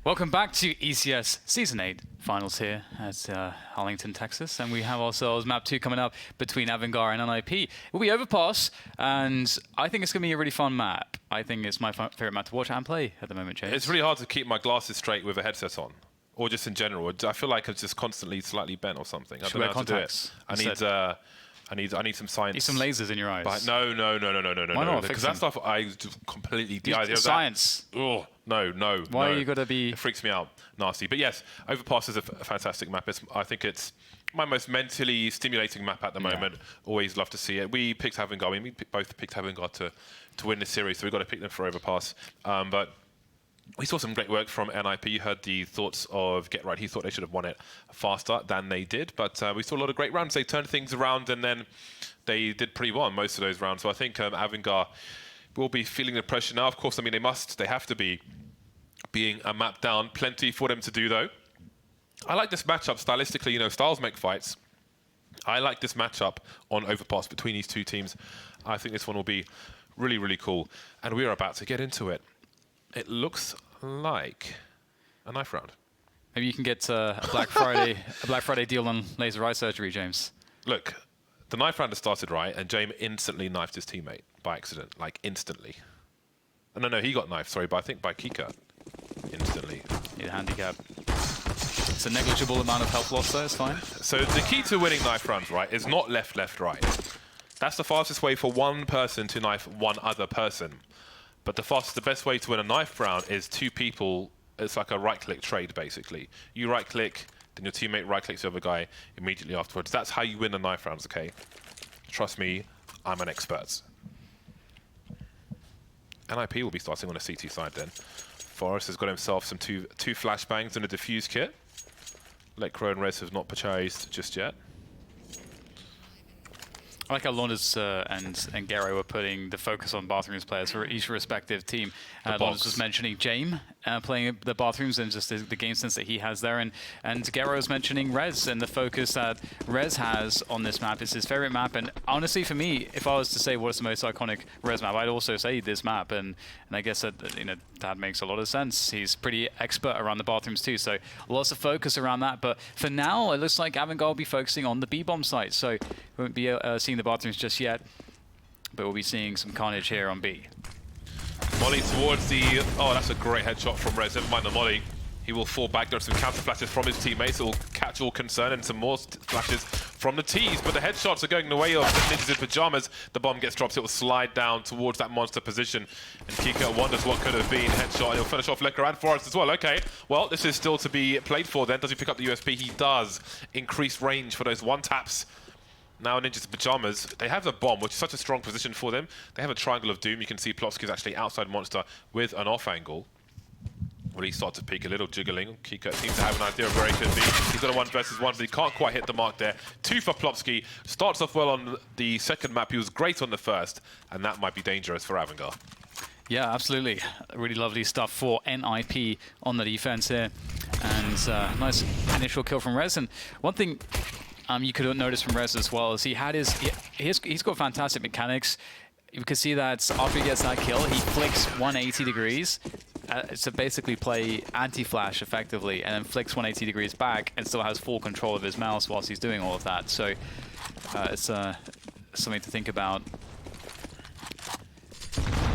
Welcome back to ECS Season 8 finals here at Arlington, Texas. And we have ourselves Map 2 coming up between AVANGAR and NiP. It will be Overpass, and I think it's going to be a really fun map. I think it's my favorite map to watch and play at the moment, James. It's really hard to keep my glasses straight with a headset on, or just in general. I feel like I'm just constantly slightly bent or something. I don't know how to do it. I need some science. Need some lasers in your eyes. But no. Why not? Because that stuff I just completely the idea of science. That, oh no. Why are you gotta be? It freaks me out, nasty. But yes, Overpass is a fantastic map. I think it's my most mentally stimulating map at the moment. Always love to see it. We picked AVANGAR. We both picked AVANGAR to win this series, so we've got to pick them for Overpass. But we saw some great work from NiP. You heard the thoughts of Get Right. He thought they should have won it faster than they did, but we saw a lot of great rounds. They turned things around, and then they did pretty well in most of those rounds. So I think AVANGAR will be feeling the pressure now. Of course, I mean, they have to be being a map down. Plenty for them to do, though. I like this matchup stylistically. You know, styles make fights. I like this matchup on Overpass between these two teams. I think this one will be really, really cool. And we are about to get into it. It looks like a knife round. Maybe you can get a Black Friday deal on laser eye surgery, James. Look, the knife round has started right, and James instantly knifed his teammate by accident, like instantly. No, he got knifed, sorry, but I think by Kika. Instantly. Need a handicap. It's a negligible amount of health loss, though, it's fine. So the key to winning knife rounds, right, is not left, right. That's the fastest way for one person to knife one other person. But the best way to win a knife round is two people. It's like a right-click trade, basically. You right-click, then your teammate right-clicks the other guy immediately afterwards. That's how you win the knife rounds, okay? Trust me, I'm an expert. NiP will be starting on a CT side then. Forrest has got himself some two flashbangs and a defuse kit. Lekro and Rez have not purchased just yet. I like how Launders and Gero were putting the focus on bathrooms players for each respective team. Launders was mentioning James playing the bathrooms and just the game sense that he has there. And Gero was mentioning Rez and the focus that Rez has on this map. It's his favorite map. And honestly, for me, if I was to say what's the most iconic Rez map, I'd also say this map. And I guess that, that makes a lot of sense. He's pretty expert around the bathrooms too. So lots of focus around that. But for now, it looks like AVANGAR will be focusing on the B-bomb site. So we won't be seeing the bathrooms just yet, but we'll be seeing some carnage here on B. Molly towards the... Oh, that's a great headshot from Rez. Never mind the Molly. He will fall back. There are some counter flashes from his teammates. It will catch all concern, and some more flashes from the T's. But the headshots are going the way of the ninjas in pajamas. The bomb gets dropped. It will slide down towards that monster position. And Kika wonders what could have been. Headshot. He'll finish off Lekro and Forrest as well. Okay. Well, this is still to be played for then. Does he pick up the USP? He does. Increased range for those one-taps. Now Ninjas in Pajamas, they have a bomb, which is such a strong position for them. They have a triangle of doom. You can see Plotsky's actually outside monster with an off angle. Well, he starts to peek a little, jiggling. Kika seems to have an idea of where he could be. He's got a 1 versus 1, but he can't quite hit the mark there. 2 for Plotsky. Starts off well on the second map. He was great on the first, and that might be dangerous for AVANGAR. Yeah, absolutely. Really lovely stuff for NiP on the defense here. And nice initial kill from Rez. And one thing you could notice from Rez as well is he's got fantastic mechanics. You can see that after he gets that kill, he flicks 180 degrees to basically play anti-flash effectively, and then flicks 180 degrees back and still has full control of his mouse whilst he's doing all of that. So it's something to think about.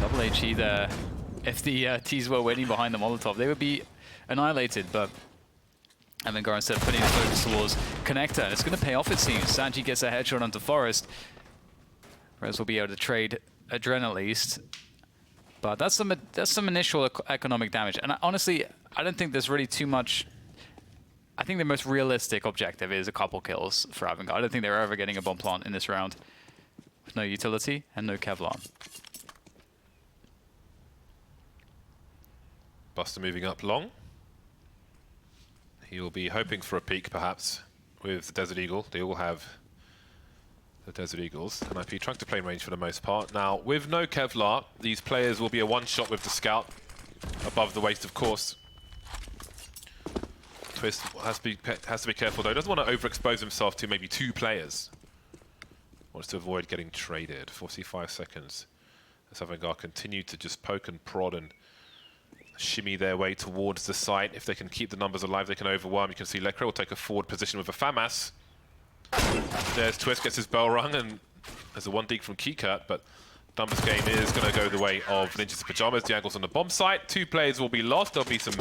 Double HE there. If the T's were waiting behind the Molotov, they would be annihilated, but AVANGAR instead putting his focus towards Connector, and it's going to pay off, it seems. Sanji gets a headshot onto Forrest. Rez will be able to trade Adren at least. But that's some initial economic damage. And honestly, I don't think there's really too much. I think the most realistic objective is a couple kills for AVANGAR. I don't think they're ever getting a bomb plant in this round. With no utility and no Kevlar. Buster moving up long. He will be hoping for a peek, perhaps, with the Desert Eagle. They all have the Desert Eagles. NiP trying to play in range for the most part. Now, with no Kevlar, these players will be a one-shot with the Scout above the waist, of course. Twist has to be careful, though. Doesn't want to overexpose himself to maybe 2 players. Wants to avoid getting traded. 45 seconds. As AVANGAR continue to just poke and prod and shimmy their way towards the site. If they can keep the numbers alive, they can overwhelm. You can see Lecro will take a forward position with a FAMAS. There's Twist, gets his bell rung, and there's a one dig from Keycut, but Numbers game is going to go the way of Ninjas in Pyjamas. The angle's on the bomb site. 2 players will be lost. There'll be some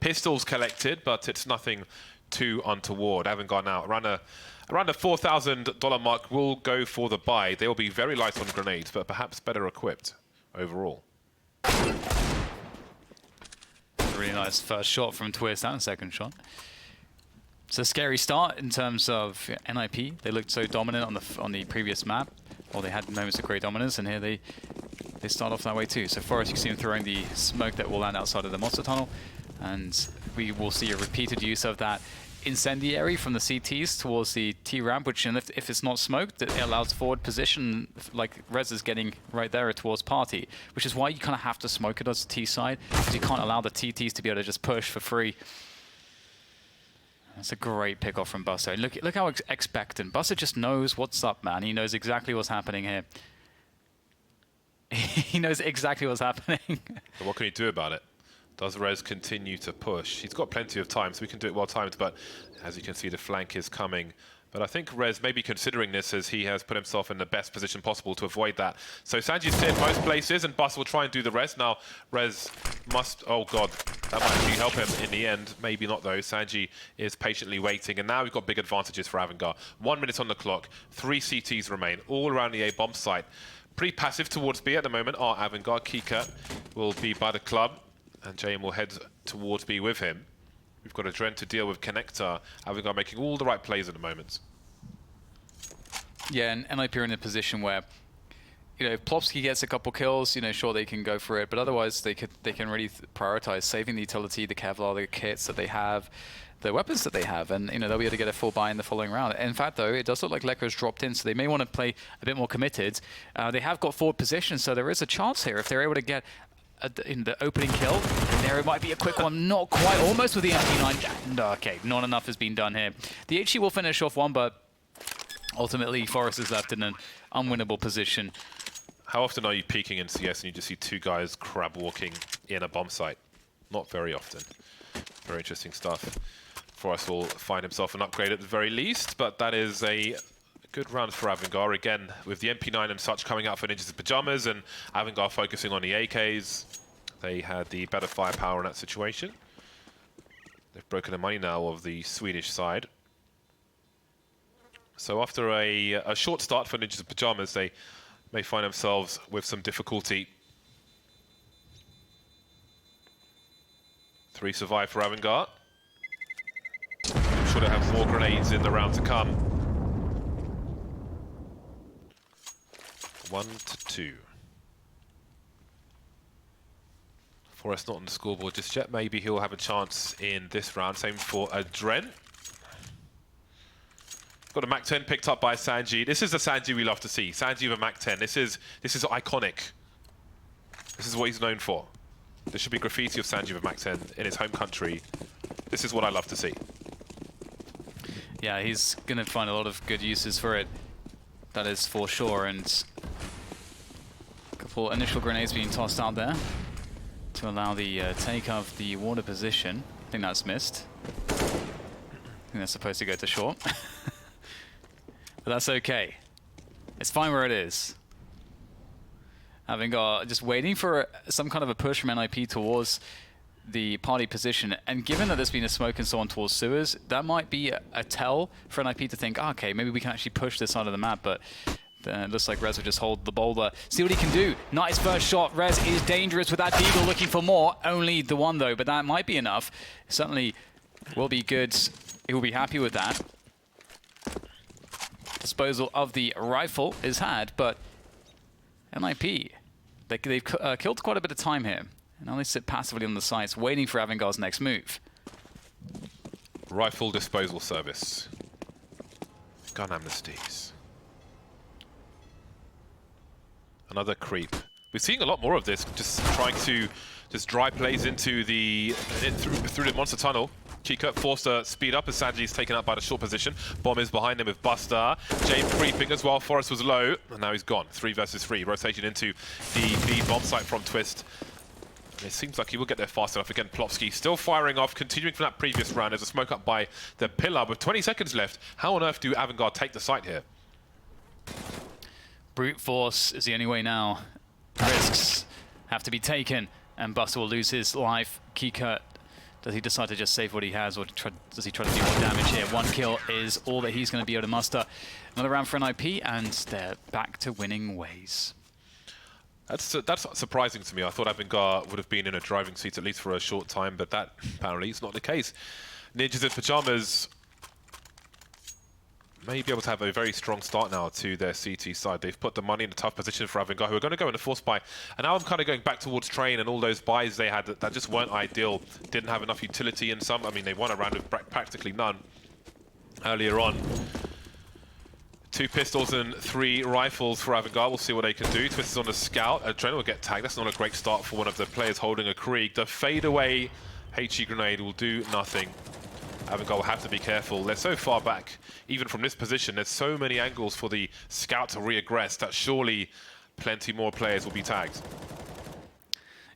pistols collected, but it's nothing too untoward. AVANGAR now around the $4,000 mark will go for the buy. They will be very light on grenades, but perhaps better equipped overall. Really nice first shot from Twist and second shot. It's a scary start in terms of NiP. They looked so dominant on the previous map, or they had moments of great dominance, and here they start off that way too. So Forest, you see him throwing the smoke that will land outside of the monster tunnel, and we will see a repeated use of that incendiary from the CTs towards the T ramp, which if it's not smoked, it allows forward position, like Rez is getting right there towards Party, which is why you kind of have to smoke it as a T side, because you can't allow the TTs to be able to just push for free. That's a great pick off from Buster. Look how expectant. Buster just knows what's up, man. He knows exactly what's happening here. He knows exactly what's happening. But what can he do about it? Does Rez continue to push? He's got plenty of time, so we can do it well timed, but as you can see, the flank is coming. But I think Rez may be considering this as he has put himself in the best position possible to avoid that. So Sanji's cleared most places, and Buster will try and do the rest. Now, Rez must... Oh, God. That might actually help him in the end. Maybe not, though. Sanji is patiently waiting, and now we've got big advantages for AVANGAR. 1 minute on the clock. 3 CTs remain, all around the A bomb site. Pretty passive towards B at the moment are AVANGAR. Keycut will be by the club, and James will head towards B with him. We've got a Dren to deal with Connector. AVANGAR making all the right plays at the moment. Yeah, and NiP are in a position where, you know, if Plopsky gets a couple kills, you know, sure, they can go for it, but otherwise they can really prioritize saving the utility, the Kevlar, the kits that they have, the weapons that they have, and, you know, they'll be able to get a full buy in the following round. In fact, though, it does look like Lecro's dropped in, so they may want to play a bit more committed. They have got forward position, so there is a chance here if they're able to get in the opening kill. There it might be a quick one, not quite, almost with the MP9. Okay, not enough has been done here. The HE will finish off one, but ultimately Forest is left in an unwinnable position. How often are you peeking in CS and you just see 2 guys crab walking in a bomb site? Not very often. Very interesting stuff. Forest will find himself an upgrade at the very least, but that is a good round for AVANGAR. Again, with the MP9 and such coming out for Ninjas in Pyjamas, and AVANGAR focusing on the AKs. They had the better firepower in that situation. They've broken the money now of the Swedish side. So after a short start for Ninjas in Pyjamas, they may find themselves with some difficulty. 3 survive for AVANGAR. I'm sure they have more grenades in the round to come. 1-2. Forest not on the scoreboard just yet. Maybe he'll have a chance in this round. Same for a Dren. Got a Mac 10 picked up by Sanji. This is the Sanji we love to see. Sanji with a Mac 10. This is iconic. This is what he's known for. There should be graffiti of Sanji with Mac 10 in his home country. This is what I love to see. Yeah, he's going to find a lot of good uses for it. That is for sure. And a couple initial grenades being tossed out there to allow the take of the water position. I think that's missed. I think that's supposed to go to short. But that's okay. It's fine where it is. AVANGAR just waiting for some kind of a push from NiP towards the party position. And given that there's been a smoke and so on towards sewers, that might be a tell for NiP to think, oh, okay, maybe we can actually push this side of the map. But it looks like Rez will just hold the boulder. See what he can do. Nice first shot. Rez is dangerous with that Deagle, looking for more. Only the one, though, but that might be enough. Certainly will be good. He will be happy with that. Disposal of the rifle is had, but NiP, they've killed quite a bit of time here. And now they sit passively on the sites, waiting for AVANGAR's next move. Rifle disposal service. Gun amnesties. Another creep. We're seeing a lot more of this, just trying to just dry plays into the through the monster tunnel. Keycut forced to speed up as Sanji is taken out by the short position. Bomb is behind him with Buster. James creeping as well. Forest was low, and now he's gone. 3 versus 3. Rotation into the B bomb site from Twist. It seems like he will get there fast enough. Again, Plopsky still firing off, continuing from that previous round. There's a smoke up by the pillar with 20 seconds left. How on earth do AVANGAR take the site here? Brute force is the only way now. Risks have to be taken, and Buster will lose his life. Kika, does he decide to just save what he has, or does he try to do more damage here? 1 kill is all that he's going to be able to muster. Another round for NiP, and they're back to winning ways. That's surprising to me. I thought AVANGAR would have been in a driving seat at least for a short time, but that apparently is not the case. Ninjas in Pyjamas may be able to have a very strong start now to their CT side. They've put the money in a tough position for AVANGAR, who are going to go in a force buy. And now I'm kind of going back towards Train and all those buys they had that just weren't ideal. Didn't have enough utility in some. I mean, they won a round with practically none earlier on. 2 pistols and 3 rifles for AVANGAR. We'll see what they can do. Twist is on the scout. Adrenaline will get tagged. That's not a great start for one of the players holding a Krieg. The fadeaway HE grenade will do nothing. AVANGAR will have to be careful. They're so far back, even from this position. There's so many angles for the scout to re-aggress that surely plenty more players will be tagged.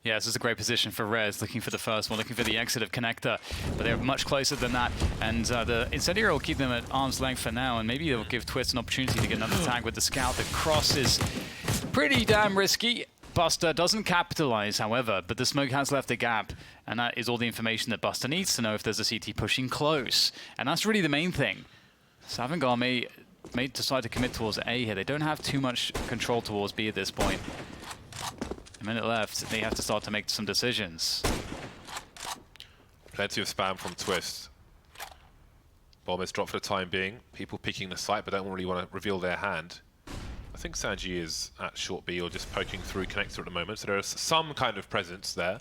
Yeah, this is a great position for Rez, looking for the first one, looking for the exit of Connector, but they're much closer than that, and the Incendiary will keep them at arm's length for now, and maybe they'll give Twist an opportunity to get another tag with the Scout. The cross is pretty damn risky. Buster doesn't capitalize, however, but the smoke has left a gap, and that is all the information that Buster needs to know if there's a CT pushing close, and that's really the main thing. So AVANGAR may decide to commit towards A here. They don't have too much control towards B at this point. A minute left, they have to start to make some decisions. Plenty of spam from Twist. Bomb is dropped for the time being. People picking the site but don't really want to reveal their hand. I think Sanji is at short B or just poking through connector at the moment, so there is some kind of presence there.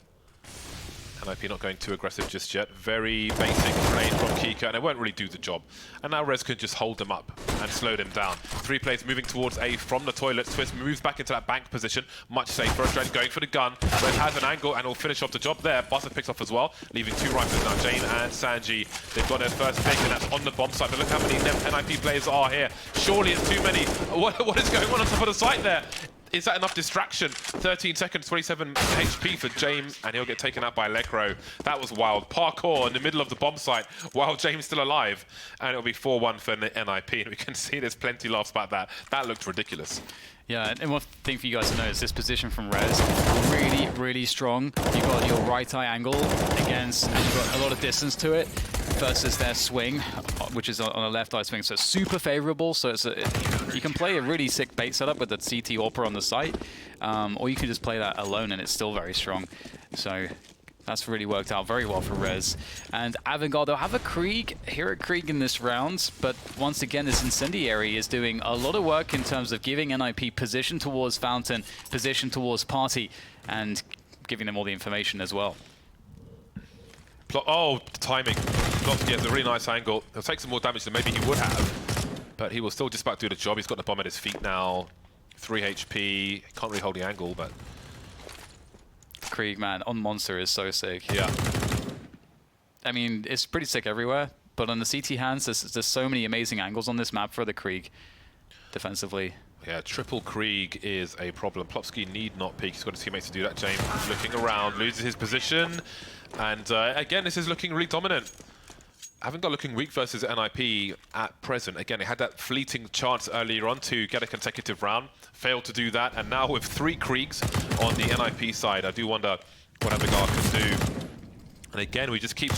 NiP not going too aggressive just yet. Very basic grenade from Kika, and it won't really do the job. And now Rez can just hold them up and slow them down. 3 players moving towards A from the toilet. Twist moves back into that bank position. Much safer. Rez going for the gun. Rez has an angle and will finish off the job there. Buster picks off as well, leaving 2 rifles now. Jane and Sanji, they've got their first pick, and that's on the bomb site. But look how many NiP players are here. Surely it's too many. What is going on top of the site there? Is that enough distraction? 13 seconds, 27 HP for James, and he'll get taken out by Lekro. That was wild. Parkour in the middle of the bomb site while James still alive. And it'll be 4-1 for NiP, and we can see there's plenty laughs about that. That looked ridiculous. Yeah, and one thing for you guys to know is this position from Rez, really, really strong. You've got your right eye angle against, and you've got a lot of distance to it, versus their swing, which is on a left eye swing. So it's super favorable. So you can play a really sick bait setup with the CT AWPer on the site, or you can just play that alone and it's still very strong. So that's really worked out very well for Rez. And AVANGAR, they'll have a Krieg here at Krieg in this round, but once again, this Incendiary is doing a lot of work in terms of giving NiP position towards Fountain, position towards Party, and giving them all the information as well. Oh, the timing. Plopsky has a really nice angle. He'll take some more damage than maybe he would have, but he will still just about do the job. He's got the bomb at his feet now. 3 HP. Can't really hold the angle, but... Krieg, man, on Monster is so sick. Yeah. I mean, it's pretty sick everywhere, but on the CT hands, there's so many amazing angles on this map for the Krieg defensively. Yeah, triple Krieg is a problem. Plopsky need not peek. He's got his teammates to do that. James looking around, loses his position. And again, this is looking really dominant. AVANGAR looking weak versus NiP at present. Again, they had that fleeting chance earlier on to get a consecutive round. Failed to do that. And now with 3 Kriegs on the NiP side, I do wonder what AVANGAR can do. And again, we just keep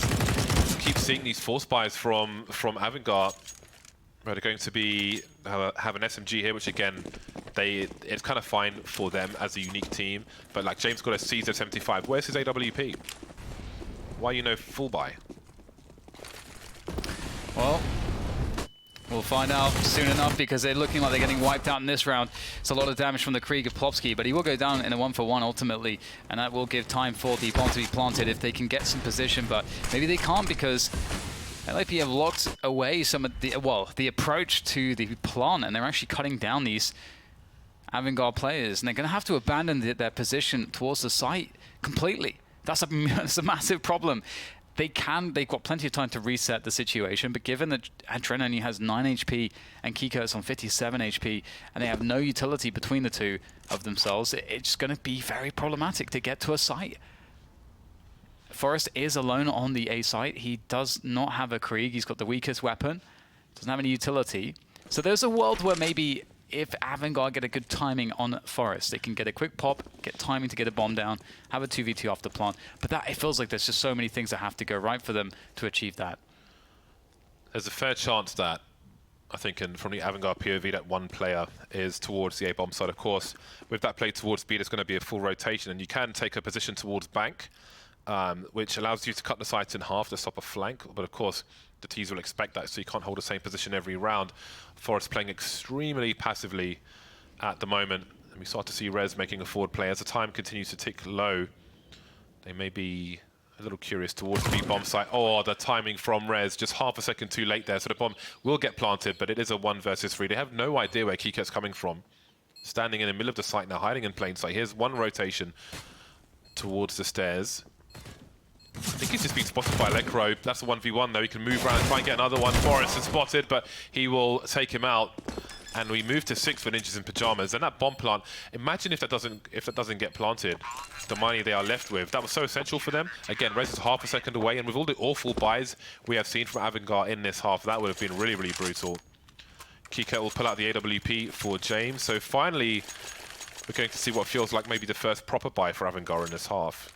seeing these force buys from AVANGAR. They're going to be have an SMG here, which again, it's kind of fine for them as a unique team. But like James got a CZ75. Where's his AWP? Why full buy? Well, we'll find out soon enough because they're looking like they're getting wiped out in this round. It's a lot of damage from the Krieg of Plopsky, but he will go down in a 1-for-1 ultimately, and that will give time for the bomb to be planted if they can get some position, but maybe they can't because NiP have locked away some of the approach to the plant, and they're actually cutting down these AVANGAR players, and they're going to have to abandon their position towards the site completely. That's a massive problem. They've got plenty of time to reset the situation, but given that Adren only has 9 HP and Kiko is on 57 HP, and they have no utility between the two of themselves, it's going to be very problematic to get to a site. Forest is alone on the A site. He does not have a Krieg. He's got the weakest weapon. Doesn't have any utility. So there's a world where maybe if AVANGAR get a good timing on Forest, they can get a quick pop, get timing to get a bomb down, have a 2v2 off the plant. But that, it feels like there's just so many things that have to go right for them to achieve that. There's a fair chance that, I think, from the AVANGAR POV, that one player is towards the A-bomb side. Of course, with that play towards B, there's going to be a full rotation, and you can take a position towards bank, which allows you to cut the sites in half to stop a flank. But of course, the T's will expect that, so you can't hold the same position every round. Forest playing extremely passively at the moment. And we start to see Rez making a forward play. As the time continues to tick low, they may be a little curious towards the bomb site. Oh, the timing from Rez, just half a second too late there. So the bomb will get planted, but it is a 1 versus 3. They have no idea where Kiket's coming from. Standing in the middle of the site now, hiding in plain sight. Here's one rotation towards the stairs. I think he's just been spotted by Lekro. That's a 1v1 though. He can move around and try and get another one. Forrest is spotted, but he will take him out. And we move to 6 for Ninjas in Pajamas. And that bomb plant, imagine if that doesn't get planted, the money they are left with. That was so essential for them. Again, Rez is half a second away, and with all the awful buys we have seen from AVANGAR in this half, that would have been really, really brutal. Kiket will pull out the AWP for James. So finally, we're going to see what feels like maybe the first proper buy for AVANGAR in this half.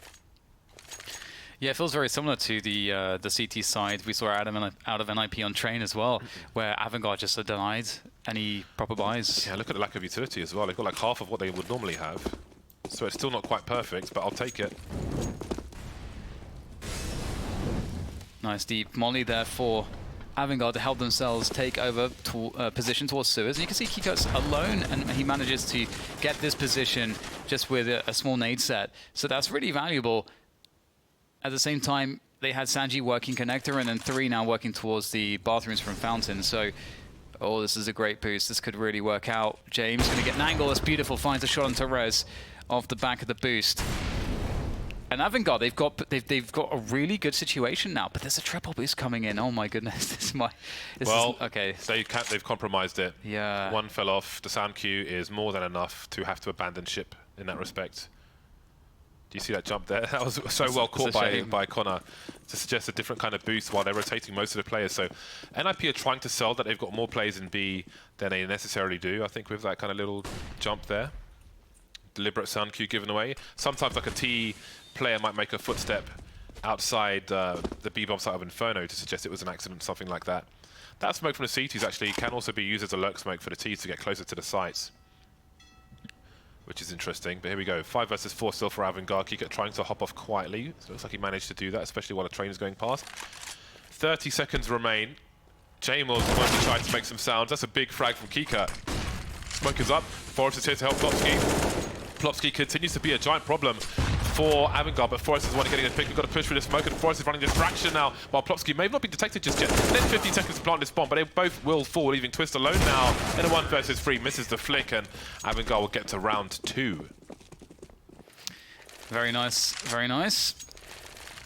Yeah, it feels very similar to the CT side we saw out of NiP on train as well, where AVANGAR just denied any proper buys. Yeah, look at the lack of utility as well. They've got like half of what they would normally have. So it's still not quite perfect, but I'll take it. Nice deep molly there for AVANGAR to help themselves take over to, position towards sewers. And you can see Kiket's alone, and he manages to get this position just with a small nade set. So that's really valuable. At the same time, they had Sanji working connector, and then 3 now working towards the bathrooms from Fountain. So, oh, this is a great boost. This could really work out. James going to get an angle. That's beautiful. Finds a shot on Torres off the back of the boost. And AVANGAR, they've got a really good situation now, but there's a triple boost coming in. Oh my goodness, okay. They've compromised it. Yeah. One fell off. The sound queue is more than enough to have to abandon ship in that respect. Do you see that jump there? That was so well caught by Connor to suggest a different kind of boost while they're rotating most of the players. So NiP are trying to sell that they've got more players in B than they necessarily do, I think, with that kind of little jump there. Deliberate sound cue given away. Sometimes like a T player might make a footstep outside the B-bomb site of Inferno to suggest it was an accident, something like that. That smoke from the C2s actually can also be used as a lurk smoke for the T's to get closer to the sites, which is interesting. But here we go, 5 versus 4 still for AVANGAR. Kiket trying to hop off quietly. So it looks like he managed to do that, especially while a train is going past. 30 seconds remain. Jamil's going to try to make some sounds. That's a big frag from Kiket. Smoke is up. Forrest is here to help Plopsky. Plopsky continues to be a giant problem for AVANGAR, but Forrest is the one getting a pick. We've got to push through the smoke, and Forrest is running distraction now, while Plopsky may not be detected just yet. Then 15 seconds to plant this bomb, but they both will fall, leaving Twist alone now in a 1 versus 3. Misses the flick, and AVANGAR will get to round 2. Very nice, very nice.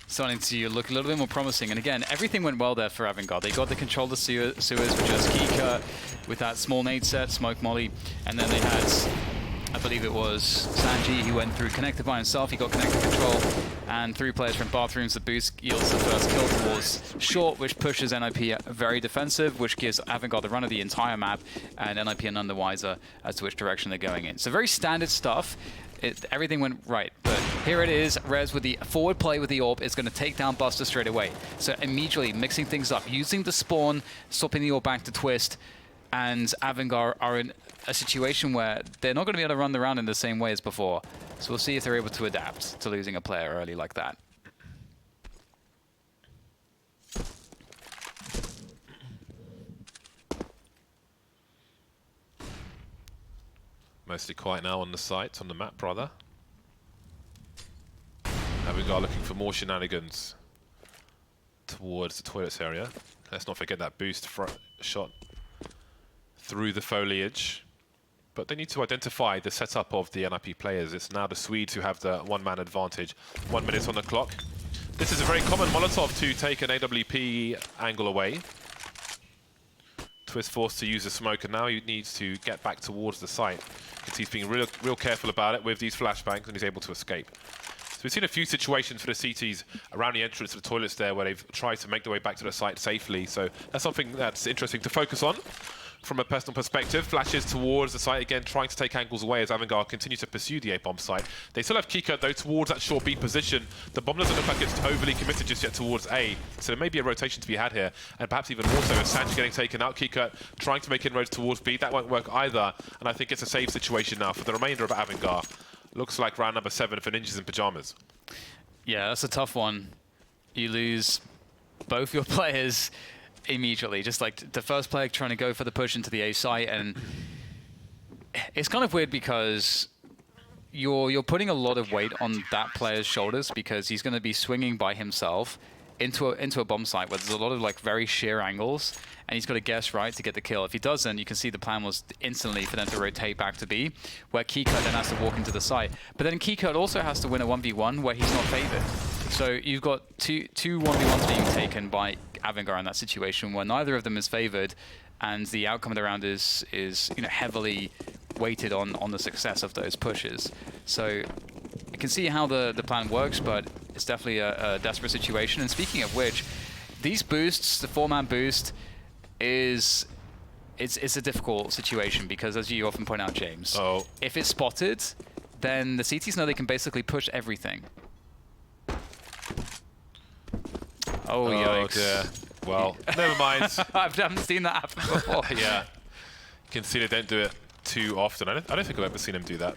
Starting to look a little bit more promising. And again, everything went well there for AVANGAR. They got the control of sewers with just Kika with that small nade set, smoke molly, and then they had, I believe it was Sanji, he went through connector by himself, he got connector control, and 3 players from bathrooms. The boost yields the first kill towards short, which pushes NiP very defensive, which gives AVANGAR the run of the entire map, and NiP are none the wiser as to which direction they're going in. So very standard stuff. Everything went right, but here it is. Rez with the forward play with the AWP is going to take down Buster straight away. So immediately mixing things up, using the spawn, stopping the AWP back to Twist, and AVANGAR are in a situation where they're not going to be able to run the round in the same way as before. So we'll see if they're able to adapt to losing a player early like that. Mostly quiet now on the site, on the map rather. AVANGAR looking for more shenanigans towards the toilets area. Let's not forget that boost shot through the foliage. But they need to identify the setup of the NiP players. It's now the Swedes who have the 1-man advantage. 1 minute on the clock. This is a very common Molotov to take an AWP angle away. Twist forced to use the smoke, and now he needs to get back towards the site. Because he's being real careful about it with these flashbangs, and he's able to escape. So we've seen a few situations for the CTs around the entrance to the toilets there where they've tried to make their way back to the site safely. So that's something that's interesting to focus on. From a personal perspective, flashes towards the site again, trying to take angles away as AVANGAR continue to pursue the A-bomb site. They still have Kika, though, towards that short B position. The bomb doesn't look like it's overly committed just yet towards A, so there may be a rotation to be had here, and perhaps even more so as Sanji getting taken out. Kika trying to make inroads towards B. That won't work either, and I think it's a save situation now for the remainder of AVANGAR. Looks like round number 7 for Ninjas in Pyjamas. Yeah, that's a tough one. You lose both your players immediately, just like the first player trying to go for the push into the A site, and it's kind of weird because you're putting a lot of weight on that player's shoulders because he's going to be swinging by himself into a bomb site where there's a lot of like very sheer angles, and he's got to guess right to get the kill. If he doesn't, you can see the plan was instantly for them to rotate back to B, where Kika then has to walk into the site. But then Kika also has to win a 1v1 where he's not favored. So you've got two 1v1s being taken by AVANGAR in that situation where neither of them is favored, and the outcome of the round is heavily weighted on the success of those pushes. So you can see how the plan works, but it's definitely a desperate situation. And speaking of which, these boosts, the 4-man boost, it's a difficult situation because, as you often point out, James, if it's spotted, then the CTs know they can basically push everything. Oh, yikes. Dear. Well, never mind. I haven't seen that happen before. Yeah. You can see they don't do it too often. I don't think I've ever seen him do that.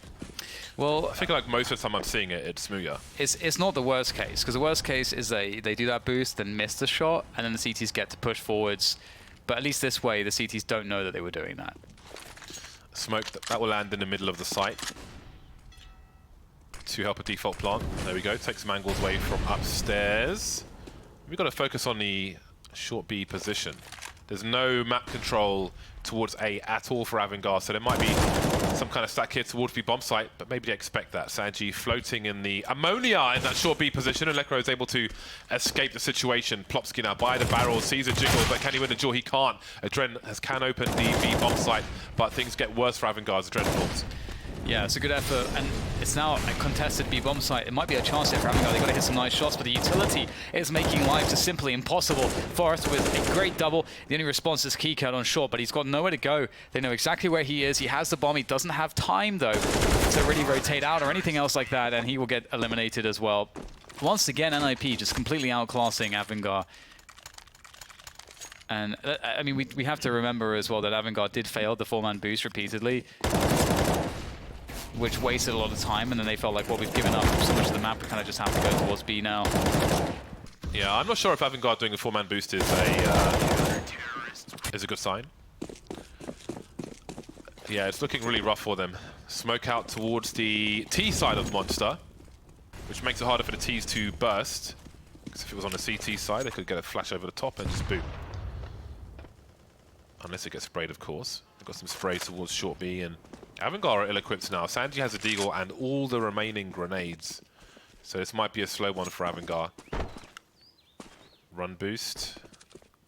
Well, I think like most of the time I'm seeing it, it's Smuya. It's not the worst case, because the worst case is they do that boost, then miss the shot, and then the CTs get to push forwards. But at least this way, the CTs don't know that they were doing that. Smoke, that will land in the middle of the site to help a default plant. There we go, take some angles away from upstairs. We've got to focus on the short B position. There's no map control towards A at all for AVANGAR, so there might be some kind of stack here towards the bomb site, but maybe they expect that. Sanji floating in the ammonia in that short B position, and Lekro is able to escape the situation. Plopsky now by the barrel, sees a jiggle, but can he win the jaw? He can't. Adren can open the B bomb site, but things get worse for AVANGAR as Adren falls. Yeah, it's a good effort, and it's now a contested B bomb site. It might be a chance here for AVANGAR. They've got to hit some nice shots, but the utility is making life just simply impossible. Forrest with a great double. The only response is Keycat on short, but he's got nowhere to go. They know exactly where he is. He has the bomb. He doesn't have time, though, to really rotate out or anything else like that, and he will get eliminated as well. Once again, NiP just completely outclassing AVANGAR. And, I mean, we have to remember as well that AVANGAR did fail the 4-man boost repeatedly, which wasted a lot of time, and then they felt like, well, we've given up so much of the map, we kind of just have to go towards B now. Yeah, I'm not sure if AVANGAR doing a 4-man boost is a good sign. Yeah, it's looking really rough for them. Smoke out towards the T side of Monster, which makes it harder for the Ts to burst. Because if it was on the CT side, they could get a flash over the top and just boom. Unless it gets sprayed, of course. They've got some spray towards short B, and AVANGAR are ill-equipped now. Sanji has a deagle and all the remaining grenades. So this might be a slow one for AVANGAR. Run boost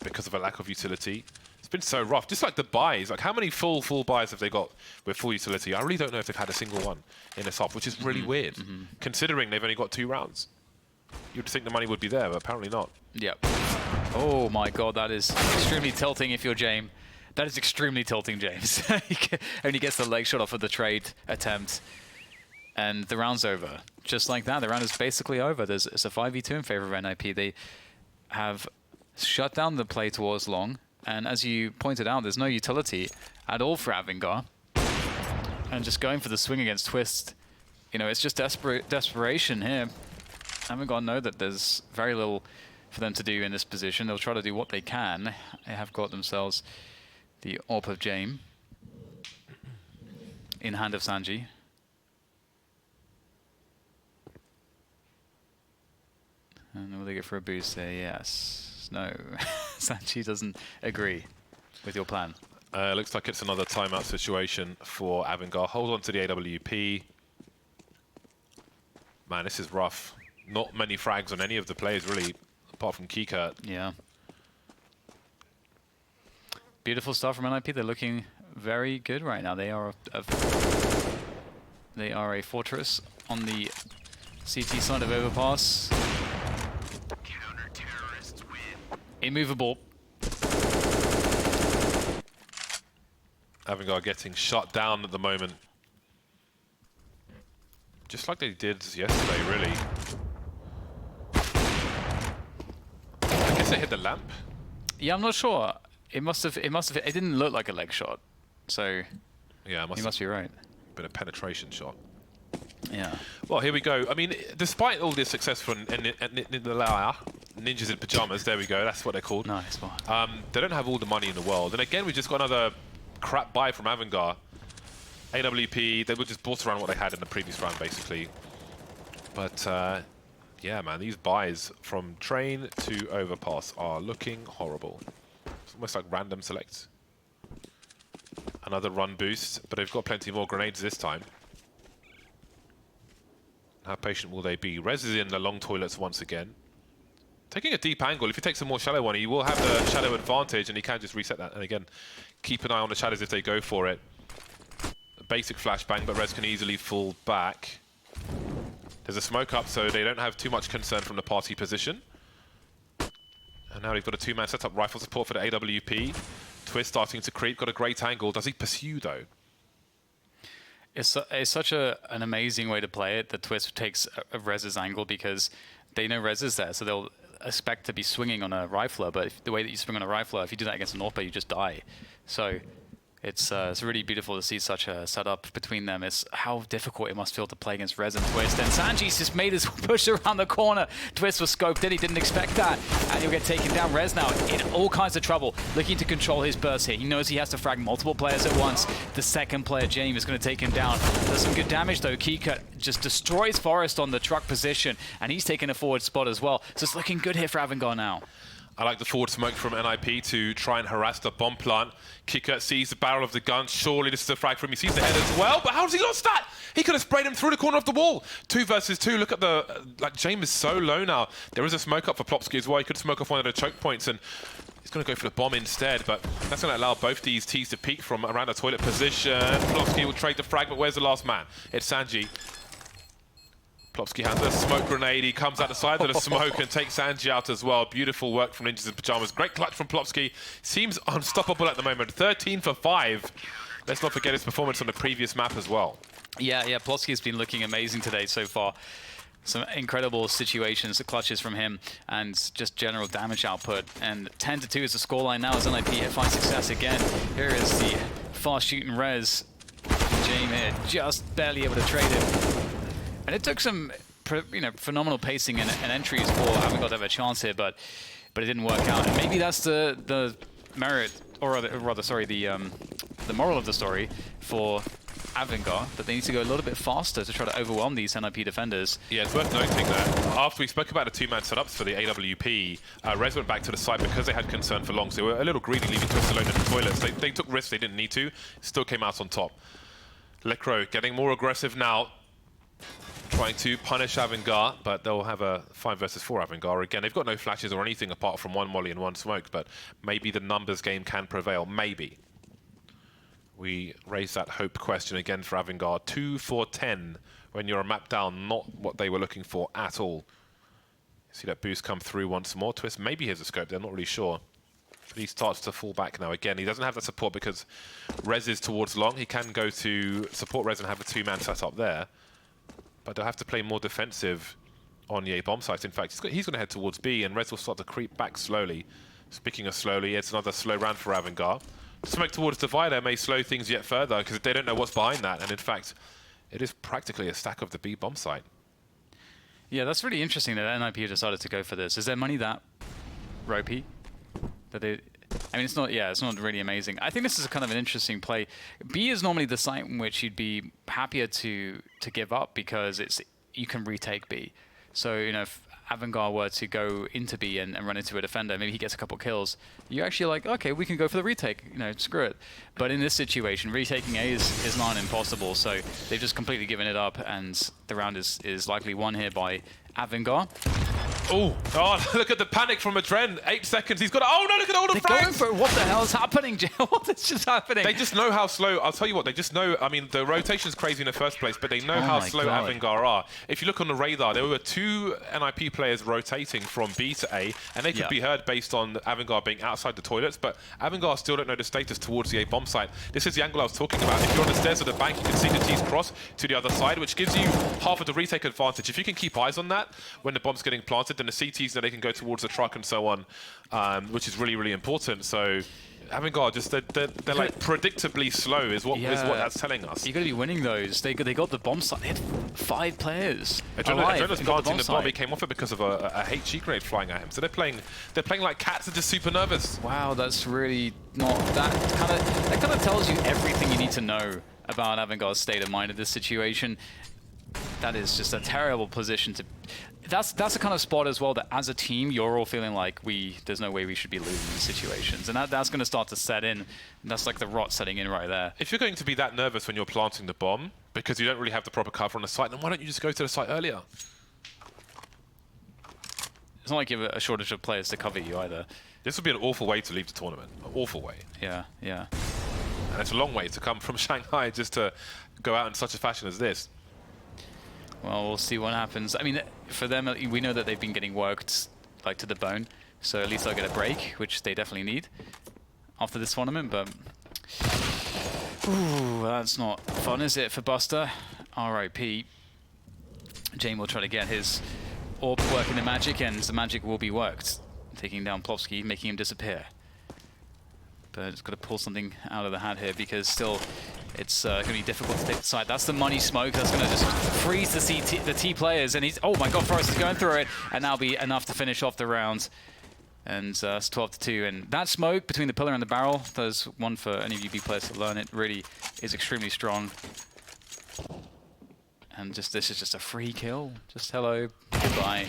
because of a lack of utility. It's been so rough. Just like the buys. Like, how many full buys have they got with full utility? I really don't know if they've had a single one in this off, which is really weird, considering they've only got 2 rounds. You'd think the money would be there, but apparently not. Yep. Oh my god, that is extremely tilting if you're James. That is extremely tilting, James. He only gets the leg shot off of the trade attempt, and the round's over. Just like that, the round is basically over. It's a 5v2 in favor of NiP. They have shut down the play towards long, and as you pointed out, there's no utility at all for AVANGAR. And just going for the swing against Twist, you know, it's just desperation here. AVANGAR know that there's very little for them to do in this position. They'll try to do what they can. They have got themselves the AWP of James in hand of Sanji. And will they go for a boost there? Yes. No. Sanji doesn't agree with your plan. Looks like it's another timeout situation for AVANGAR. Hold on to the AWP. Man, this is rough. Not many frags on any of the players, really, apart from Kika. Yeah. Beautiful stuff from NiP. They're looking very good right now. They are a fortress on the CT side of Overpass. Immovable. AVANGAR getting shut down at the moment. Just like they did yesterday, really. I guess they hit the lamp. Yeah, I'm not sure. It didn't look like a leg shot. So yeah, you must be right. Been a penetration shot. Yeah. Well, here we go. I mean, despite all this success from Ninjas in Pajamas, there we go, that's what they're called. Nice. They don't have all the money in the world. And again, we just got another crap buy from AVANGAR. AWP, they were just bought around what they had in the previous round, basically. But, yeah, man, these buys from Train to Overpass are looking horrible. It's almost like random selects. Another run boost, but they've got plenty more grenades this time. How patient will they be? Rez is in the long toilets once again. Taking a deep angle. If he takes a more shallow one, he will have the shadow advantage, and he can just reset that. And again, keep an eye on the shadows if they go for it. A basic flashbang, but Rez can easily fall back. There's a smoke up, so they don't have too much concern from the party position. And now they've got a two-man setup rifle support for the AWP. Twist starting to creep. Got a great angle. Does he pursue, though? It's such an amazing way to play it. The Twist takes a Rez's angle because they know Rez is there, so they'll expect to be swinging on a rifler. But the way that you swing on a rifler, if you do that against an AWP, you just die. So it's really beautiful to see such a setup between them. It's how difficult it must feel to play against Rez and Twist. And Sanji's just made his push around the corner. Twist was scoped in, he didn't expect that. And he'll get taken down. Rez now in all kinds of trouble, looking to control his burst here. He knows he has to frag multiple players at once. The second player, James, is going to take him down. Does some good damage though. Keycut just destroys Forest on the truck position, and he's taking a forward spot as well. So it's looking good here for AVANGAR now. I like the forward smoke from NiP to try and harass the bomb plant. Kicker sees the barrel of the gun. Surely this is a frag for him. He sees the head as well, but how has he lost that? He could have sprayed him through the corner of the wall. 2 versus 2. Look at the... like, James is so low now. There is a smoke up for Plopsky as well. He could smoke off one of the choke points, and he's going to go for the bomb instead, but that's going to allow both these Ts to peek from around the toilet position. Plopsky will trade the frag, but where's the last man? It's Sanji. Plopsky has a smoke grenade. He comes out the side of the smoke and takes Sanji out as well. Beautiful work from Ninjas in Pajamas. Great clutch from Plopsky. Seems unstoppable at the moment. 13 for 5. Let's not forget his performance on the previous map as well. Yeah, Plopsky's been looking amazing today so far. Some incredible situations, the clutches from him, and just general damage output. And 10-2 is the scoreline now as NiP finds success again. Here is the fast shooting Rez. James here, just barely able to trade it. And it took some, phenomenal pacing and entries for AVANGAR to have a chance here, but it didn't work out. And maybe that's the merit, or rather, sorry, the moral of the story for AVANGAR, that they need to go a little bit faster to try to overwhelm these NiP defenders. Yeah, it's worth noting that after we spoke about the two-man setups for the AWP, Rez went back to the side because they had concern for long, so they were a little greedy leaving Twist alone in the toilets. They took risks they didn't need to, still came out on top. Lecro getting more aggressive now, trying to punish AVANGAR, but they'll have a 5 versus 4 AVANGAR. Again, they've got no flashes or anything apart from 1 molly and 1 smoke, but maybe the numbers game can prevail. Maybe. We raise that hope question again for AVANGAR. 2 for 10 when you're a map down, not what they were looking for at all. See that boost come through once more. Twist maybe has a scope, they're not really sure. But he starts to fall back now. Again, he doesn't have that support because Rez is towards long. He can go to support Rez and have a 2-man set up there. But they'll have to play more defensive on the A bomb site. In fact, he's going to head towards B, and Rez will start to creep back slowly. Speaking of slowly, it's another slow round for AVANGAR. Smoke towards Divider may slow things yet further because they don't know what's behind that. And in fact, it is practically a stack of the B bomb site. Yeah, that's really interesting that NiP decided to go for this. Is their money that ropey? That they... I mean, it's not really amazing. I think this is kind of an interesting play. B is normally the site in which you'd be happier to give up because you can retake B. So, if AVANGAR were to go into B and run into a defender, maybe he gets a couple kills, you're actually like, okay, we can go for the retake, screw it. But in this situation, retaking A is not impossible, so they've just completely given it up, and the round is likely won here by AVANGAR. Oh, look at the panic from Adren. 8 seconds. He's got. Oh no! Look at all the They're frags. going for it. What the hell is happening, Jay? What is just happening? They just know how slow. I'll tell you what. They just know. I mean, the rotation's crazy in the first place, but they know how slow AVANGAR are. If you look on the radar, there were 2 NiP players rotating from B to A, and they could be heard based on AVANGAR being outside the toilets. But AVANGAR still don't know the status towards the A bomb site. This is the angle I was talking about. If you're on the stairs of the bank, you can see the T's cross to the other side, which gives you half of the retake advantage. If you can keep eyes on that when the bomb's getting planted, then the CTs, then they can go towards the truck and so on, which is really, really important. So AVANGAR, just they're like predictably slow is what that's telling us. You're going to be winning those. They got the bomb site. They had 5 players. Adren was planting the bomb. He came off it because of a HE grenade flying at him. So they're playing like cats. They're just super nervous. Wow, that's really not that kind of tells you everything you need to know about AVANGAR's state of mind in this situation. That is just a terrible position to. That's the kind of spot as well that as a team you're all feeling like there's no way we should be losing these situations, and that's going to start to set in. That's like the rot setting in right there. If you're going to be that nervous when you're planting the bomb because you don't really have the proper cover on the site, then why don't you just go to the site earlier? It's not like you have a shortage of players to cover you either. This would be an awful way to leave the tournament. An awful way. Yeah. And it's a long way to come from Shanghai just to go out in such a fashion as this. Well, we'll see what happens. I mean, for them, we know that they've been getting worked like to the bone, so at least they'll get a break, which they definitely need after this tournament. But ooh, that's not fun, is it, for Buster? R.I.P. Jane will try to get his orb working the magic, and the magic will be worked, taking down Plopsky, making him disappear. But it's got to pull something out of the hat here because still it's going to be difficult to take the side. That's the money smoke. That's going to just freeze the T players. And he's, oh my god, Forrest is going through it. And that'll be enough to finish off the round. And it's 12-2. And that smoke between the pillar and the barrel, there's one for any of UB players to learn. It really is extremely strong. And just this is just a free kill. Just hello, goodbye.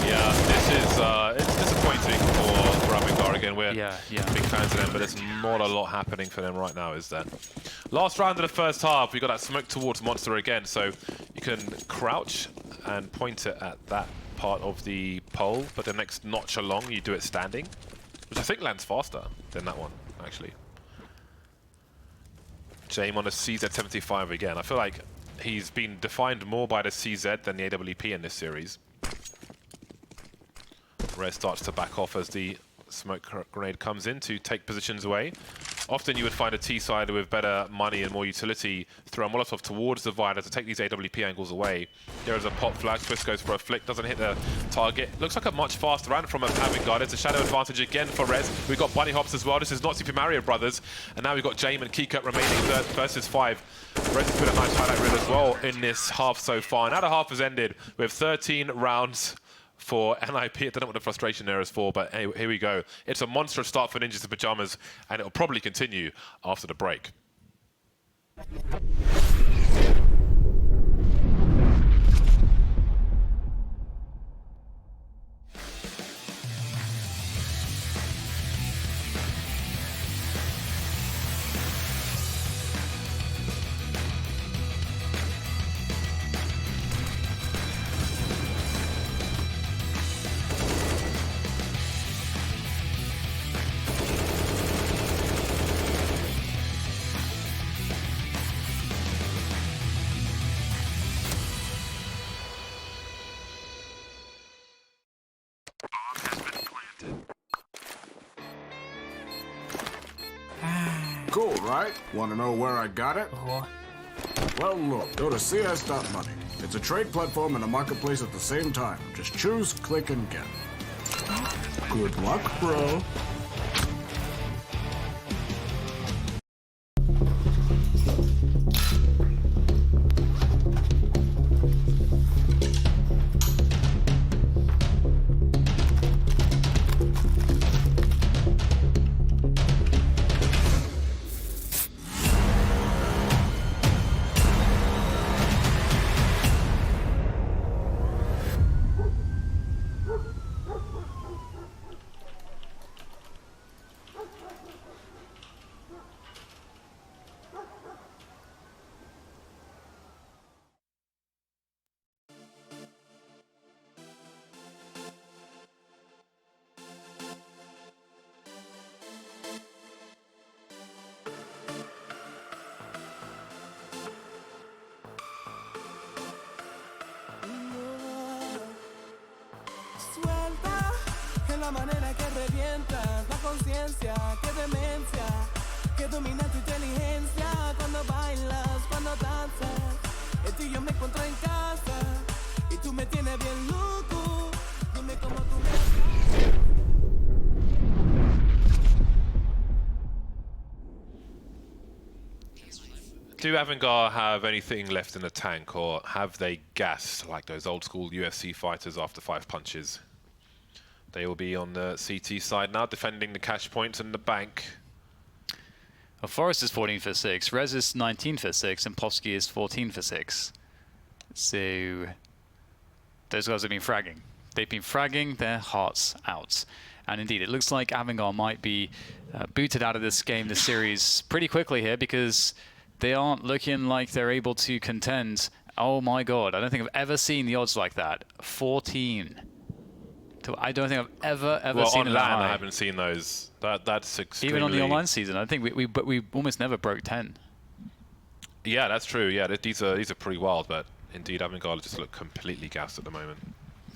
Yeah, this is it's disappointing for AVANGAR again. We're big fans of them, but there's not a lot happening for them right now, is there? Last round of the first half, we got that smoke towards Monster again, so you can crouch and point it at that part of the pole, but the next notch along, you do it standing, which I think lands faster than that one, actually. Jame on a CZ75 again. I feel like he's been defined more by the CZ than the AWP in this series. Red starts to back off as the smoke grenade comes in to take positions away. Often you would find a T-side with better money and more utility throw a Molotov towards the Vider to take these AWP angles away. There is a pop flash, Twist goes for a flick, doesn't hit the target. Looks like a much faster round from AVANGAR. It's a shadow advantage again for Rez. We've got Bunny Hops as well. This is not Super Mario Brothers. And now we've got Jame and Keycut remaining versus 5. Rez has put a nice highlight reel as well in this half so far. Now the half has ended with 13 rounds for NiP. I don't know what the frustration there is for, but hey, here we go. It's a monstrous start for Ninjas in Pajamas, and it'll probably continue after the break. Cool, right? Want to know where I got it? Well, look, go to cs.money. It's a trade platform and a marketplace at the same time. Just choose, click, and get. Good luck, bro. la manera que revientas la conciencia, qué demencia, que domina tu inteligencia cuando bailas, cuando danzas. El tío me encontró en casa y tú me tienes bien loco. Dime cómo tú me... Do AVANGAR have anything left in the tank, or have they gassed like those old school UFC fighters after 5 punches? They will be on the CT side now, defending the cash points and the bank. Well, Forrest is 14 for 6, Rez is 19 for 6, and Povsky is 14 for 6. So those guys have been fragging. They've been fragging their hearts out. And indeed, it looks like AVANGAR might be booted out of this game, this series, pretty quickly here, because they aren't looking like they're able to contend. Oh my god, I don't think I've ever seen the odds like that. 14. I don't think I've ever seen on LAN, I haven't seen those. That's extremely... Even on the online season, I think we almost never broke 10. Yeah, that's true. Yeah, these are pretty wild, but indeed, AVANGAR just look completely gassed at the moment.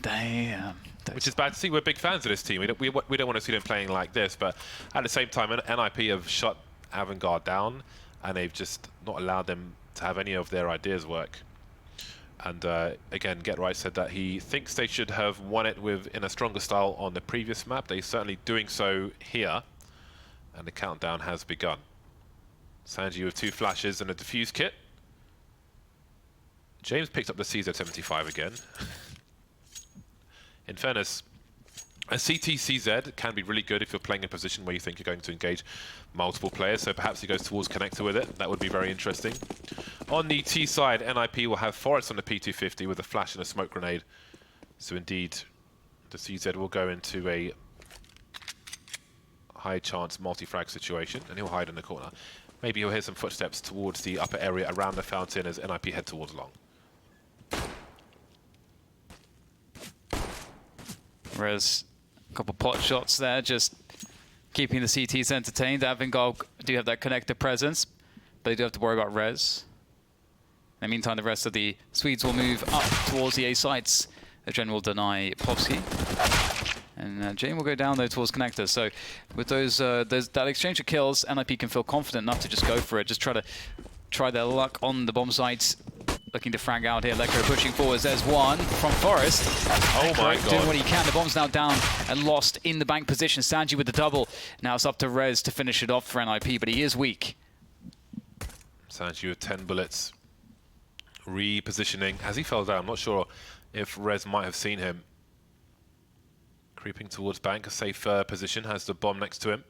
Damn. Which is bad to see. We're big fans of this team. We don't want to see them playing like this, but at the same time, NiP have shut AVANGAR down, and they've just not allowed them to have any of their ideas work. And again, Get Right said that he thinks they should have won it in a stronger style on the previous map. They're certainly doing so here, and the countdown has begun. Sanji with 2 flashes and a defuse kit. James picked up the CZ75 again. In fairness, a CT CZ can be really good if you're playing in a position where you think you're going to engage multiple players, so perhaps he goes towards connector with it. That would be very interesting. On the T side, NiP will have Forrest on the P250 with a flash and a smoke grenade. So indeed, the CZ will go into a high chance multi-frag situation, and he'll hide in the corner. Maybe he'll hear some footsteps towards the upper area around the fountain as NiP head towards long. Whereas a couple pot shots there, just keeping the CTs entertained. AVANGAR do have that connector presence, but they do have to worry about Rez. In the meantime, the rest of the Swedes will move up towards the A sites. The Gen will deny Povsky. And Jane will go down though towards connector. So with that exchange of kills, NiP can feel confident enough to just go for it. Just try their luck on the bomb sites. Looking to frag out here. Lekro pushing forwards. There's one from Forrest. Oh my god. Doing what he can. The bomb's now down and lost in the bank position. Sanji with the double. Now it's up to Rez to finish it off for NiP, but he is weak. Sanji with 10 bullets. Repositioning as he fell down. I'm not sure if Rez might have seen him. Creeping towards bank, a safe position, has the bomb next to him.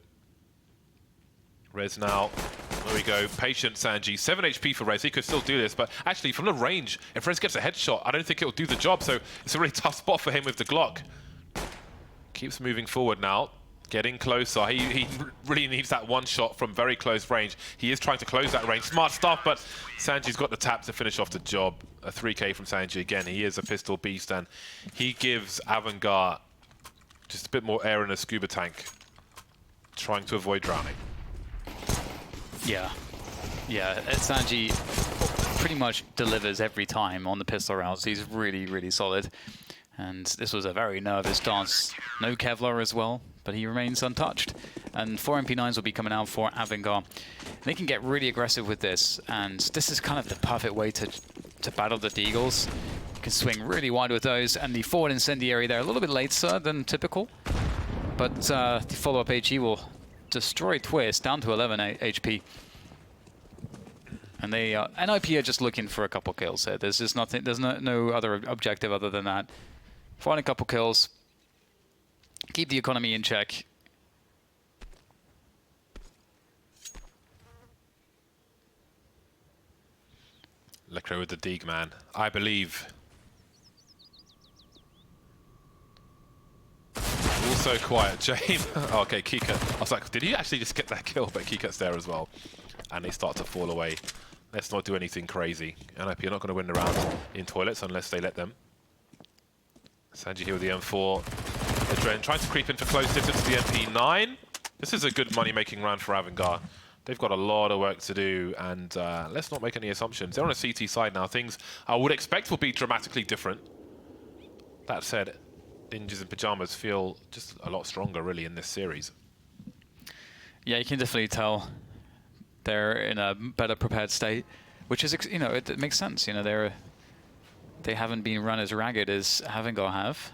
Rez now, there we go, patient Sanji, 7 HP for Rez, he could still do this, but actually from the range, if Rez gets a headshot, I don't think it'll do the job, so it's a really tough spot for him with the Glock. Keeps moving forward now, getting closer, he really needs that one shot from very close range. He is trying to close that range, smart stuff, but Sanji's got the tap to finish off the job. A 3K from Sanji again, he is a pistol beast, and he gives AVANGAR just a bit more air in a scuba tank, trying to avoid drowning. Yeah, Sanji pretty much delivers every time on the pistol rounds. He's really, really solid. And this was a very nervous dance. No Kevlar as well, but he remains untouched. And 4 MP9s will be coming out for AVANGAR. They can get really aggressive with this, and this is kind of the perfect way to battle the Deagles. You can swing really wide with those, and the forward incendiary there a little bit later than typical. But the follow-up HE will destroy Twist down to 11 HP. And they NiP are just looking for a couple kills here. There's just nothing. There's no other objective other than that. Find a couple kills. Keep the economy in check. Lekro with the Deeg man, I believe. Also quiet, James. Oh, okay, Keycut. I was like, did he actually just get that kill? But Keycut's there as well. And they start to fall away. Let's not do anything crazy. NiP are not going to win the round in toilets unless they let them. Sanji here with the M4. Adren trying to creep in for close distance to the MP9. This is a good money-making round for AVANGAR. They've got a lot of work to do, and let's not make any assumptions. They're on a CT side now. Things I would expect will be dramatically different. That said, Ninjas in Pyjamas feel just a lot stronger, really, in this series. Yeah, you can definitely tell they're in a better prepared state, which is, you know, it makes sense. You know, they haven't been run as ragged as AVANGAR have.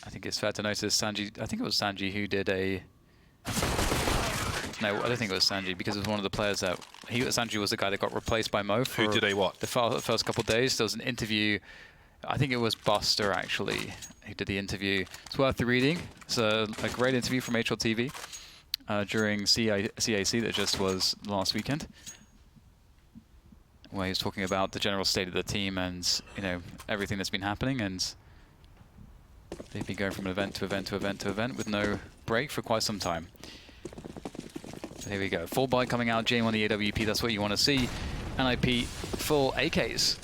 I think it's fair to notice Sanji. I think it was Sanji who did a. No, I don't think it was Sanji because it was one of the players that Sanji was the guy that got replaced by Mo. For who did a what? The first couple of days. There was an interview. I think it was Buster actually who did the interview. It's worth the reading. It's a great interview from HLTV during CAC that just was last weekend, where he was talking about the general state of the team and, you know, everything that's been happening, and they've been going from event to event to event to event with no break for quite some time. So here we go. Full buy coming out, Jame on the AWP, that's what you want to see. NiP full AKs.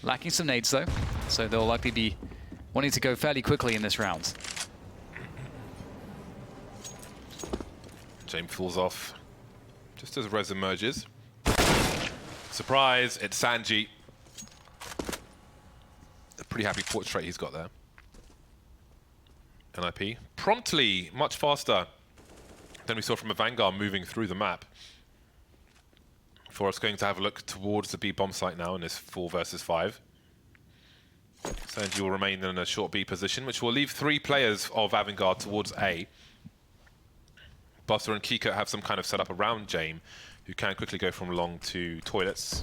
Lacking some nades though, so they'll likely be wanting to go fairly quickly in this round. Jame falls off just as Rez emerges. Surprise, it's Sanji. A pretty happy portrait he's got there. NiP promptly, much faster than we saw from AVANGAR moving through the map. For us going to have a look towards the B bomb site now in this 4 versus 5. Sanji will remain in a short B position, which will leave 3 players of AVANGAR towards A. Buster and Kiko have some kind of setup around Jame, who can quickly go from long to toilets.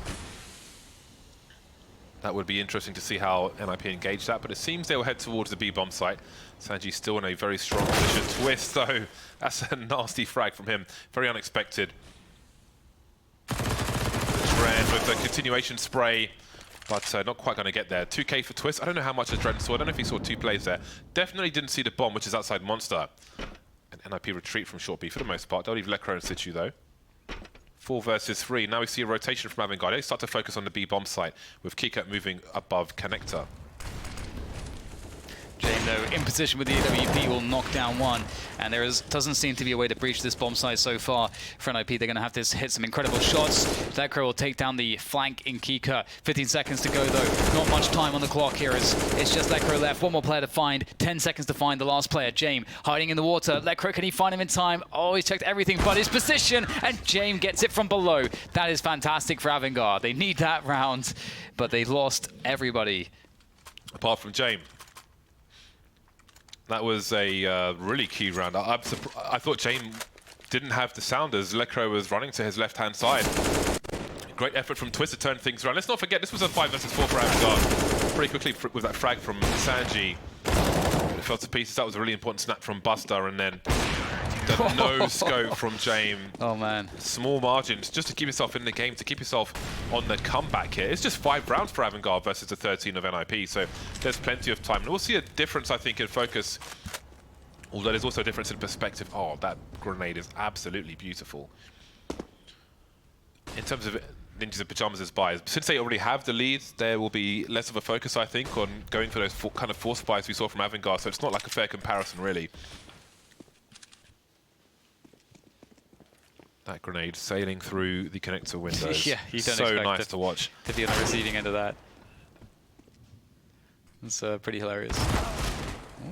That would be interesting to see how NiP engage that, but it seems they'll head towards the B bomb site. Sanji's still in a very strong position. Twist, though, that's a nasty frag from him. Very unexpected. Dren with the continuation spray, but not quite going to get there. 2K for Twist. I don't know how much Dren saw. I don't know if he saw 2 plays there. Definitely didn't see the bomb, which is outside Monster. And NiP retreat from short B for the most part. They'll leave Lekro in situ, though. 4 versus 3. Now we see a rotation from AVANGAR. They start to focus on the B bomb site, with Kiko moving above Connector. Jame, though, in position with the AWP, will knock down one, and there doesn't seem to be a way to breach this bomb site so far for NiP. They're going to have to hit some incredible shots. Lekro will take down the flank in Kika. 15 seconds to go, though. Not much time on the clock here. It's just Lekro left. One more player to find. 10 seconds to find the last player. Jame hiding in the water. Lekro, can he find him in time? Oh, he's checked everything but his position, and Jame gets it from below. That is fantastic for AVANGAR. They need that round, but they lost everybody. Apart from Jame. That was a really key round. I thought Jame didn't have the sound as Lekro was running to his left-hand side. Great effort from Twist to turn things around. Let's not forget, this was a 5 versus 4 for AVANGAR. Pretty quickly with that frag from Sanji. It fell to pieces. That was a really important snap from Buster, and then the no-scope from Jame. Oh, man. Small margins, just to keep yourself in the game, to keep yourself on the comeback here. It's just 5 rounds for AVANGAR versus the 13 of NiP, so there's plenty of time. And we'll see a difference, I think, in focus, although there's also a difference in perspective. Oh, that grenade is absolutely beautiful. In terms of Ninjas in Pyjamas' buys, since they already have the lead, there will be less of a focus, I think, on going for those kind of force buys we saw from AVANGAR, so it's not like a fair comparison, really. That grenade sailing through the connector windows. Yeah, you don't so expect nice to watch. To be on the receiving end of that. It's pretty hilarious.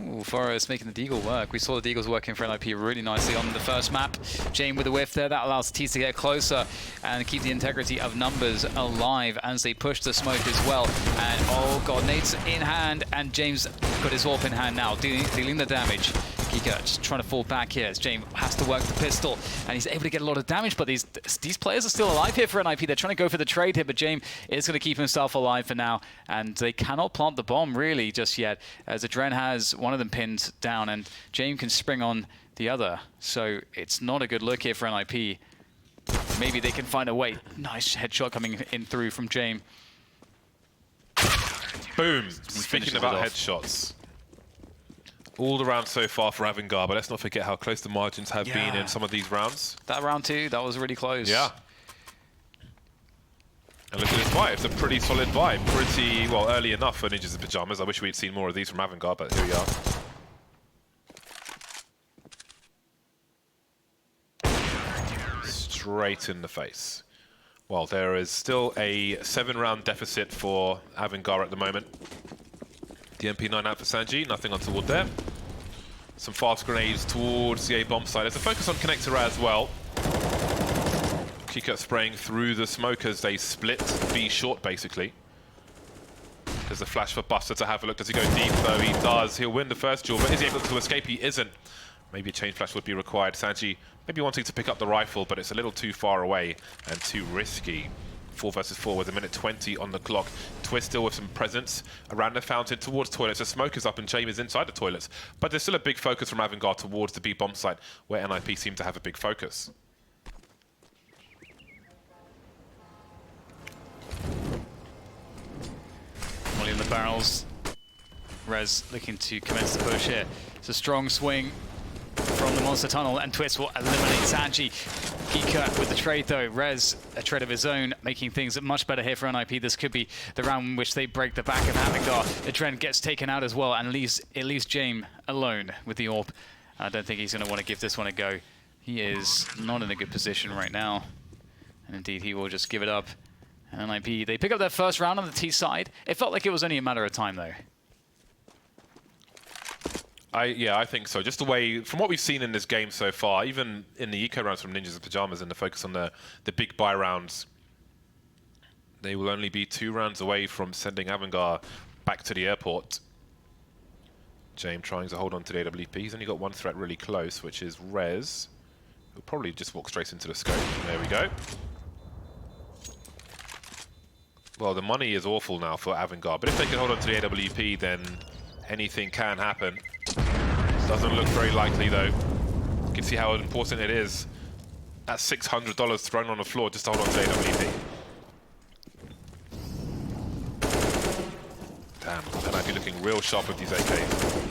Ooh, Forrest making the Deagle work. We saw the Deagles working for NiP really nicely on the first map. Jame with a whiff there. That allows Tees to get closer and keep the integrity of numbers alive as they push the smoke as well. And oh god, nades in hand, and James got his AWP in hand now, dealing the damage. Kika just trying to fall back here as Jame has to work the pistol, and he's able to get a lot of damage, but these players are still alive here for NiP. They're trying to go for the trade here, but Jame is going to keep himself alive for now, and they cannot plant the bomb really just yet, as Adren has one of them pinned down, and Jame can spring on the other. So it's not a good look here for NiP. Maybe they can find a way. Nice headshot coming in through from Jame. Boom. Speaking about headshots. All around so far for AVANGAR, but let's not forget how close the margins have been in some of these rounds. That round 2, that was really close. Yeah. And look at this buy. It's a pretty solid buy. Pretty, well, early enough for Ninjas in Pyjamas. I wish we'd seen more of these from AVANGAR, but here we are. Straight in the face. Well, there is still a 7-round deficit for AVANGAR at the moment. The MP9 out for Sanji, nothing untoward there. Some fast grenades towards the A bomb side. There's a focus on connector as well. Kika spraying through the smoke as they split B short, basically. There's a flash for Buster to have a look. Does he go deep, though? He does. He'll win the first duel, but is he able to escape? He isn't. Maybe a chain flash would be required. Sanji maybe wanting to pick up the rifle, but it's a little too far away and too risky. 4 versus 4 with 1:20 on the clock. Twist still with some presence around the fountain towards toilets. The smoke is up and James is inside the toilets. But there's still a big focus from AVANGAR towards the B bomb site, where NiP seem to have a big focus. Molly in the barrels. Rez looking to commence the push here. It's a strong swing from the monster tunnel, and Twist will eliminate Sanji. Kika with the trade though. Rez, a trade of his own, making things much better here for NiP. This could be the round in which they break the back of AVANGAR. The Trent gets taken out as well, and it leaves James alone with the AWP. I don't think he's going to want to give this one a go. He is not in a good position right now. And indeed, he will just give it up. And NiP, they pick up their first round on the T side. It felt like it was only a matter of time though. Yeah, I think so. Just the way, from what we've seen in this game so far, even in the eco rounds from Ninjas and Pyjamas and the focus on the big buy rounds, they will only be 2 rounds away from sending AVANGAR back to the airport. James trying to hold on to the AWP. He's only got one threat really close, which is Rez. He'll probably just walk straight into the scope. There we go. Well, the money is awful now for AVANGAR, but if they can hold on to the AWP, then anything can happen. Doesn't look very likely though. You can see how important it is. That's $600 thrown on the floor just to hold on to AWP. Damn, and I'd be looking real sharp with these AKs.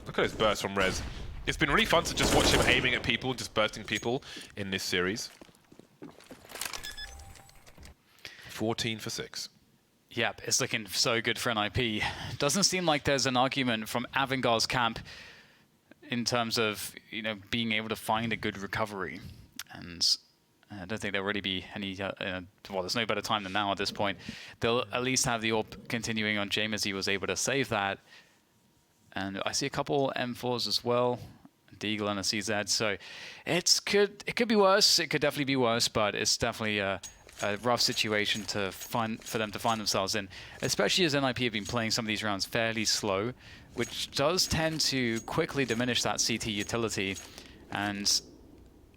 Look at those bursts from Rez. It's been really fun to just watch him aiming at people, just bursting people in this series. 14 for 6. Yep, it's looking so good for NiP. Doesn't seem like there's an argument from AVANGAR's camp in terms of, you know, being able to find a good recovery. And I don't think there'll really be any, well, there's no better time than now at this point. They'll at least have the AWP continuing on James as he was able to save that. And I see a couple M4s as well, Deagle and a CZ. So it could be worse. It could definitely be worse, but it's definitely a rough situation for them to find themselves in, especially as NiP have been playing some of these rounds fairly slow, which does tend to quickly diminish that CT utility. And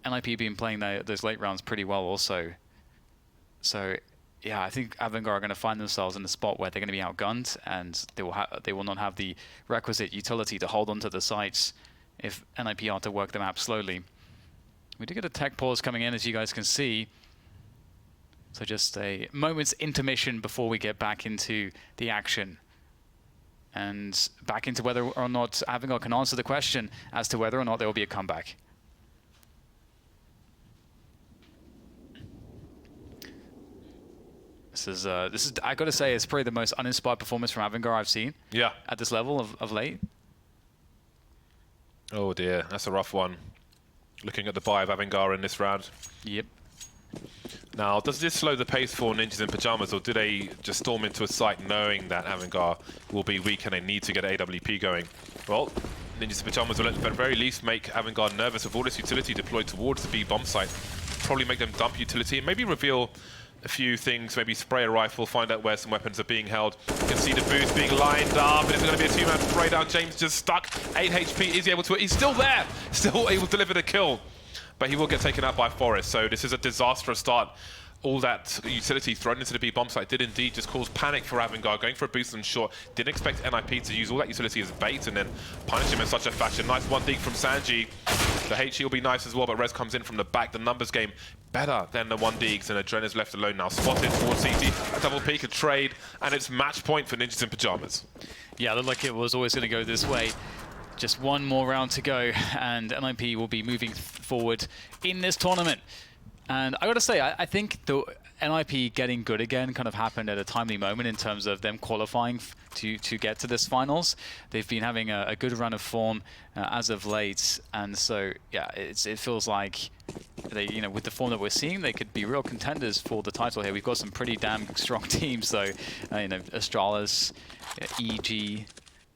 NiP have been playing those late rounds pretty well also. So yeah, I think AVANGAR are going to find themselves in a spot where they're going to be outgunned, and they will not have the requisite utility to hold onto the sites if NiP are to work the map slowly. We did get a tech pause coming in, as you guys can see. So just a moment's intermission before we get back into the action. And back into whether or not AVANGAR can answer the question as to whether or not there will be a comeback. This is I gotta say, it's probably the most uninspired performance from AVANGAR I've seen. Yeah. At this level of late. Oh dear, that's a rough one. Looking at the buy of AVANGAR in this round. Yep. Now, does this slow the pace for Ninjas in Pyjamas, or do they just storm into a site knowing that AVANGAR will be weak and they need to get AWP going? Well, Ninjas in Pyjamas will at the very least make AVANGAR nervous with all this utility deployed towards the B bomb site. Probably make them dump utility and maybe reveal a few things, maybe spray a rifle, find out where some weapons are being held. You can see the boost being lined up, and it's going to be a 2-man spray down. James just stuck. 8 HP, is he able to? He's still there, still able to deliver the kill. But he will get taken out by Forest, so this is a disastrous start. All that utility thrown into the B bomb site did indeed just cause panic for AVANGAR, going for a boost and short. Didn't expect NiP to use all that utility as bait and then punish him in such a fashion. Nice one dig from Sanji. The HE will be nice as well, but Rez comes in from the back. The numbers game better than the 1 digs, and Adren is left alone now. Spotted towards CT, a double peek, a trade, and it's match point for Ninjas in Pyjamas. Yeah, it looked like it was always going to go this way. Just one more round to go, and NiP will be moving forward in this tournament. And I gotta say, I think the NiP getting good again kind of happened at a timely moment in terms of them qualifying to get to this finals. They've been having a good run of form as of late, and so yeah, it feels like they, you know, with the form that we're seeing, they could be real contenders for the title here. We've got some pretty damn strong teams, though. You know, Astralis, EG.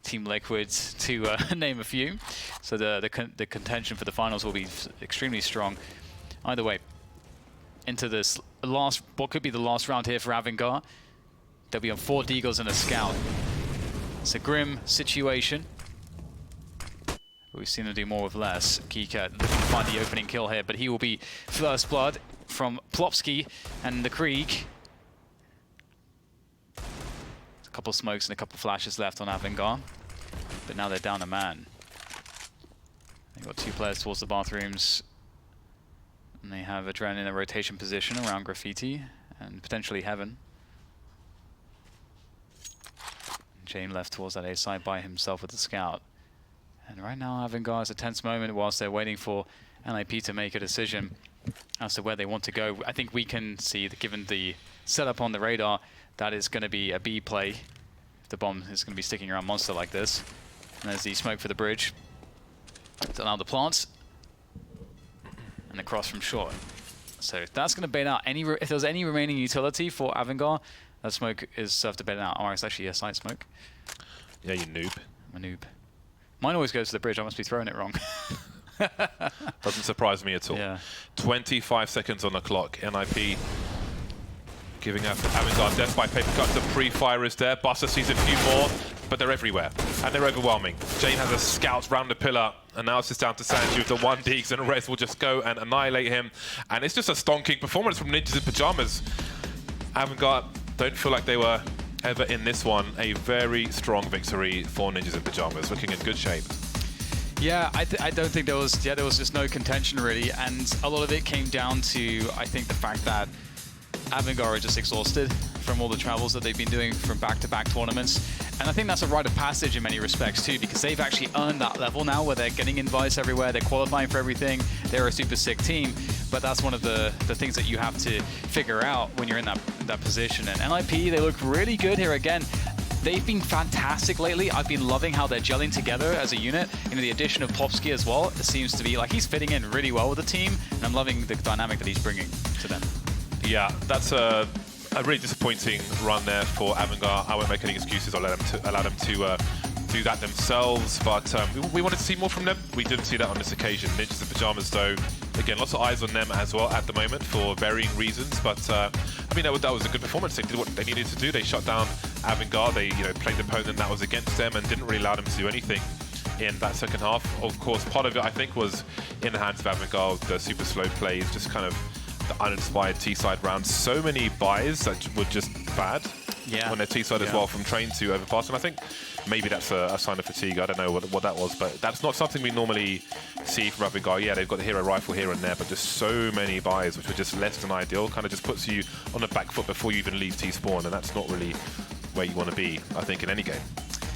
Team Liquid, to name a few. So the contention for the finals will be extremely strong. Either way, into this last, what could be the last round here for AVANGAR. They'll be on 4 Deagles and a Scout. It's a grim situation. We've seen them do more with less. Kika looking to find the opening kill here, but he will be first blood from Plopsky and the Krieg. A couple smokes and a couple flashes left on AVANGAR, but now they're down a man. They've got 2 players towards the bathrooms, and they have Adren in a rotation position around Graffiti and potentially Heaven. Jane left towards that A side by himself with the Scout. And right now, AVANGAR is a tense moment whilst they're waiting for NiP to make a decision as to where they want to go. I think we can see that given the setup on the radar, that is going to be a B play. If the bomb is going to be sticking around Monster like this. And there's the smoke for the bridge to allow the plants. And the cross from short. So that's going to bait out any, if there's any remaining utility for AVANGAR, that smoke is served to bait out. Oh, it's actually a side smoke. Yeah, you noob. I'm a noob. Mine always goes to the bridge. I must be throwing it wrong. Doesn't surprise me at all. Yeah. 25 seconds on the clock. NiP giving up AVANGAR death by paper cut. The pre-fire is there. Buster sees a few more, but they're everywhere. And they're overwhelming. Jane has a Scout round the pillar. And now it's just down to Sanji with the 1 Deags, and Rez will just go and annihilate him. And it's just a stonking performance from Ninjas in Pyjamas. AVANGAR don't feel like they were ever in this one. A very strong victory for Ninjas in Pyjamas, looking in good shape. Yeah, I don't think there was just no contention really, and a lot of it came down to, I think, the fact that AVANGAR are just exhausted from all the travels that they've been doing from back-to-back tournaments. And I think that's a rite of passage in many respects too, because they've actually earned that level now where they're getting invites everywhere, they're qualifying for everything, they're a super sick team. But that's one of the things that you have to figure out when you're in that position. And NiP, they look really good here again. They've been fantastic lately. I've been loving how they're gelling together as a unit. You know, the addition of Plopsky as well, it seems to be like he's fitting in really well with the team, and I'm loving the dynamic that he's bringing to them. Yeah, that's a really disappointing run there for AVANGAR. I won't make any excuses. I'll allow them to do that themselves. But we wanted to see more from them. We didn't see that on this occasion. Ninjas in Pyjamas, though, again, lots of eyes on them as well at the moment for varying reasons. But I mean, that was a good performance. They did what they needed to do. They shut down AVANGAR. They played the opponent that was against them and didn't really allow them to do anything in that second half. Of course, part of it I think was in the hands of AVANGAR. The super slow plays, just kind of the uninspired T-side rounds. So many buys that were just bad on their T-side as well, from train to overpass. And I think maybe that's a sign of fatigue. I don't know what that was, but that's not something we normally see from AVANGAR. Yeah, they've got the hero rifle here and there, but just so many buys, which were just less than ideal. Kind of just puts you on the back foot before you even leave T-spawn, and that's not really where you want to be, I think, in any game.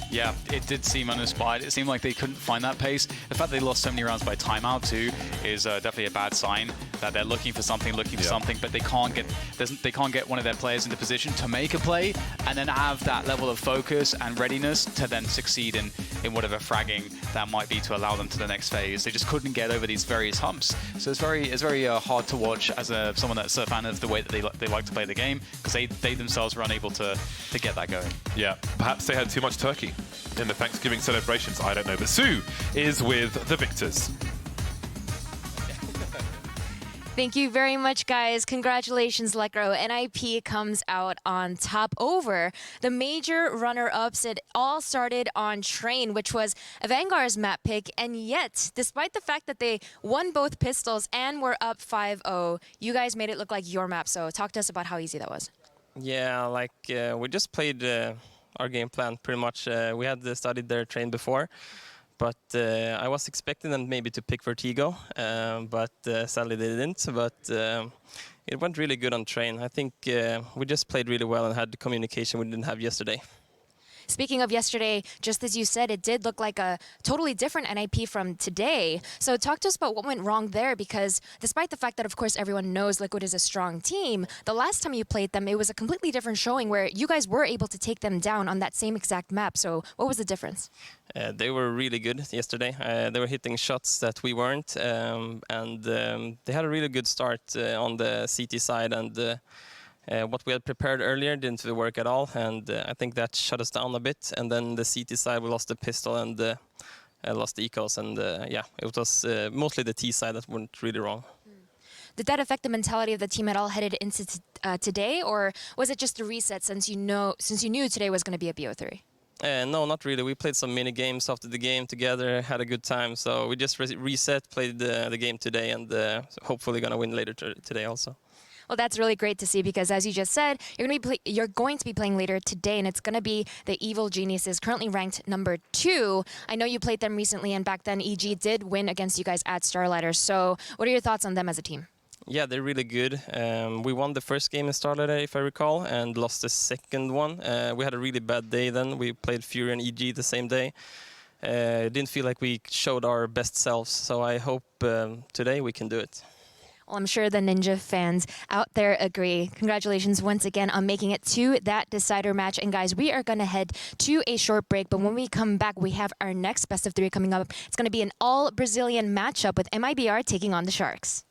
Yeah, it did seem uninspired. It seemed like they couldn't find that pace. The fact they lost so many rounds by timeout too is definitely a bad sign that they're looking for something, but they can't get one of their players into position to make a play and then have that level of focus and readiness to then succeed in whatever fragging that might be to allow them to the next phase. They just couldn't get over these various humps. So it's very hard to watch as someone that's a fan of the way that they like to play the game, because they themselves were unable to get that going. Yeah, perhaps they had too much turkey in the Thanksgiving celebrations, I don't know. But Sue is with the victors. Thank you very much, guys. Congratulations, Lekro. NiP comes out on top over the major runner-ups. It all started on Train, which was AVANGAR's map pick, and yet, despite the fact that they won both pistols and were up 5-0, you guys made it look like your map. So talk to us about how easy that was. Yeah, like we just played our game plan pretty much. We had studied their Train before, but I was expecting them maybe to pick Vertigo, but sadly they didn't. But it went really good on Train. I think we just played really well and had the communication we didn't have yesterday. Speaking of yesterday, just as you said, it did look like a totally different NiP from today. So talk to us about what went wrong there, because despite the fact that, of course, everyone knows Liquid is a strong team, the last time you played them, it was a completely different showing where you guys were able to take them down on that same exact map. So what was the difference? They were really good yesterday. They were hitting shots that we weren't, and they had a really good start on the CT side, and what we had prepared earlier didn't really work at all, and I think that shut us down a bit. And then the CT side, we lost the pistol and lost the ecos, and yeah, it was mostly the T side that went really wrong. Did that affect the mentality of the team at all headed into today, or was it just a reset since you knew today was going to be a BO3? No, not really. We played some mini games after the game together, had a good time. So we just reset, played the game today, and hopefully gonna win later today also. Well, that's really great to see because, as you just said, you're going to be playing later today, and it's going to be the Evil Geniuses, currently ranked number 2. I know you played them recently, and back then EG did win against you guys at Starlighter. So what are your thoughts on them as a team? Yeah, they're really good. We won the first game in Starlighter, if I recall, and lost the second one. We had a really bad day then. We played Fury and EG the same day. It didn't feel like we showed our best selves, so I hope today we can do it. Well, I'm sure the Ninja fans out there agree. Congratulations once again on making it to that decider match. And guys, we are going to head to a short break, but when we come back, we have our next best of 3 coming up. It's going to be an all-Brazilian matchup with MIBR taking on the Sharks.